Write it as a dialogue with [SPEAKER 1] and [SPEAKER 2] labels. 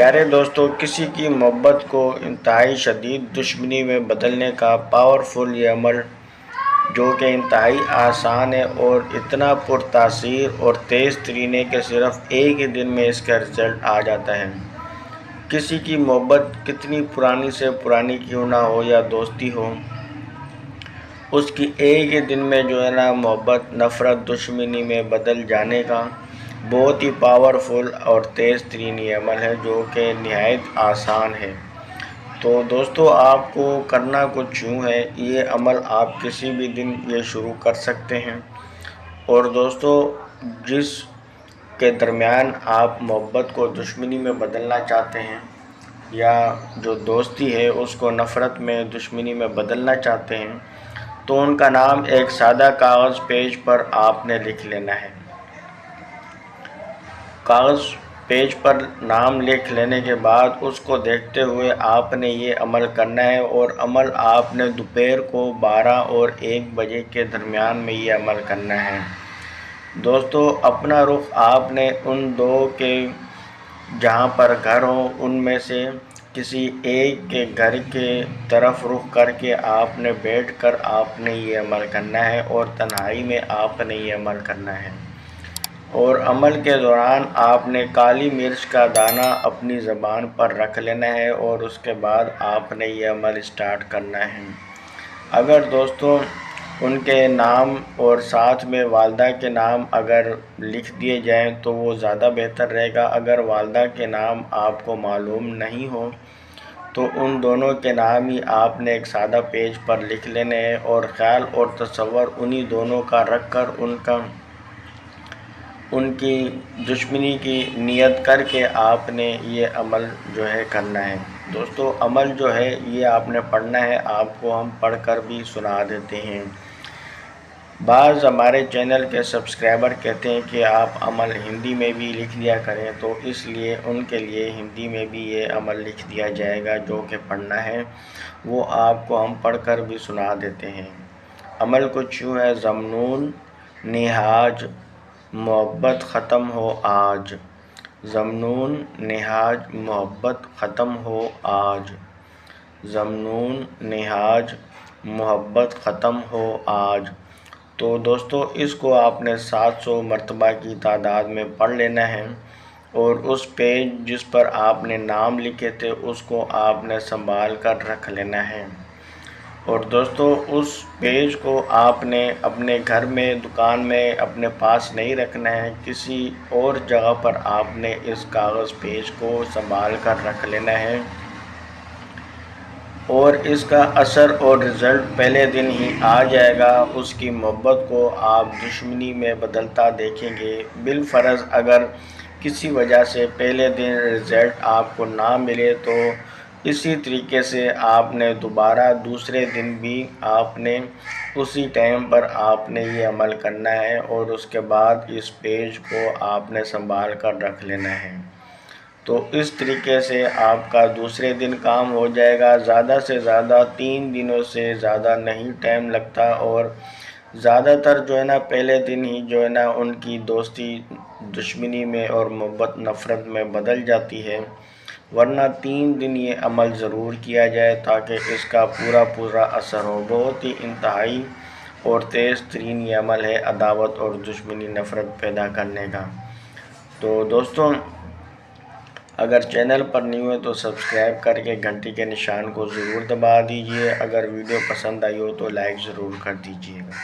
[SPEAKER 1] پیارے دوستو، کسی کی محبت کو انتہائی شدید دشمنی میں بدلنے کا پاورفل یہ عمل جو کہ انتہائی آسان ہے اور اتنا پرتاثیر اور تیز ترین ہے کہ صرف ایک ہی دن میں اس کا رزلٹ آ جاتا ہے۔ کسی کی محبت کتنی پرانی سے پرانی کیوں نہ ہو یا دوستی ہو، اس کی ایک ہی دن میں محبت نفرت دشمنی میں بدل جانے کا بہت ہی پاورفل اور تیز ترین یہ عمل ہے جو کہ نہایت آسان ہے۔ تو دوستو، آپ کو کرنا کچھ یوں ہے، یہ عمل آپ کسی بھی دن یہ شروع کر سکتے ہیں۔ اور دوستو، جس کے درمیان آپ محبت کو دشمنی میں بدلنا چاہتے ہیں یا جو دوستی ہے اس کو نفرت میں دشمنی میں بدلنا چاہتے ہیں، تو ان کا نام ایک سادہ کاغذ پیج پر آپ نے لکھ لینا ہے۔ کاغذ پیج پر نام لکھ لینے کے بعد اس کو دیکھتے ہوئے آپ نے یہ عمل کرنا ہے، اور عمل آپ نے دوپہر کو 12 اور 1 بجے کے درمیان میں یہ عمل کرنا ہے۔ دوستو، اپنا رخ آپ نے ان دو کے جہاں پر گھر ہوں ان میں سے کسی ایک کے گھر کے طرف رخ کر کے آپ نے بیٹھ کر آپ نے یہ عمل کرنا ہے، اور تنہائی میں آپ نے یہ عمل کرنا ہے۔ اور عمل کے دوران آپ نے کالی مرچ کا دانہ اپنی زبان پر رکھ لینا ہے، اور اس کے بعد آپ نے یہ عمل اسٹارٹ کرنا ہے۔ اگر دوستو ان کے نام اور ساتھ میں والدہ کے نام اگر لکھ دیے جائیں تو وہ زیادہ بہتر رہے گا۔ اگر والدہ کے نام آپ کو معلوم نہیں ہو تو ان دونوں کے نام ہی آپ نے ایک سادہ پیج پر لکھ لینے ہیں، اور خیال اور تصور انہی دونوں کا رکھ کر ان کی دشمنی کی نیت کر کے آپ نے یہ عمل کرنا ہے۔ دوستو، عمل یہ آپ نے پڑھنا ہے، آپ کو ہم پڑھ کر بھی سنا دیتے ہیں۔ بعض ہمارے چینل کے سبسکرائبر کہتے ہیں کہ آپ عمل ہندی میں بھی لکھ دیا کریں، تو اس لیے ان کے لیے ہندی میں بھی یہ عمل لکھ دیا جائے گا جو کہ پڑھنا ہے، وہ آپ کو ہم پڑھ کر بھی سنا دیتے ہیں۔ عمل کچھ یوں ہے: ضمنون نہاج محبت ختم ہو آج، ضمنون نہاج محبت ختم ہو آج، ضمنون نہاج محبت ختم ہو آج۔ تو دوستو، اس کو آپ نے 700 مرتبہ کی تعداد میں پڑھ لینا ہے، اور اس پیج جس پر آپ نے نام لکھے تھے اس کو آپ نے سنبھال کر رکھ لینا ہے۔ اور دوستو، اس پیج کو آپ نے اپنے گھر میں، دکان میں اپنے پاس نہیں رکھنا ہے، کسی اور جگہ پر آپ نے اس کاغذ پیج کو سنبھال کر رکھ لینا ہے، اور اس کا اثر اور رزلٹ پہلے دن ہی آ جائے گا۔ اس کی محبت کو آپ دشمنی میں بدلتا دیکھیں گے۔ بالفرض اگر کسی وجہ سے پہلے دن رزلٹ آپ کو نہ ملے تو اسی طریقے سے آپ نے دوبارہ دوسرے دن بھی آپ نے اسی ٹائم پر آپ نے یہ عمل کرنا ہے، اور اس کے بعد اس پیج کو آپ نے سنبھال کر رکھ لینا ہے۔ تو اس طریقے سے آپ کا دوسرے دن کام ہو جائے گا۔ زیادہ سے زیادہ 3 دنوں سے زیادہ نہیں ٹائم لگتا، اور زیادہ تر پہلے دن ہی ان کی دوستی دشمنی میں اور محبت نفرت میں بدل جاتی ہے، ورنہ 3 دن یہ عمل ضرور کیا جائے تاکہ اس کا پورا اثر ہو۔ بہت ہی انتہائی اور تیز ترین یہ عمل ہے عداوت اور دشمنی نفرت پیدا کرنے کا۔ تو دوستوں، اگر چینل پر نہیں ہوئے تو سبسکرائب کر کے گھنٹی کے نشان کو ضرور دبا دیجئے۔ اگر ویڈیو پسند آئی ہو تو لائک ضرور کر دیجئے گا۔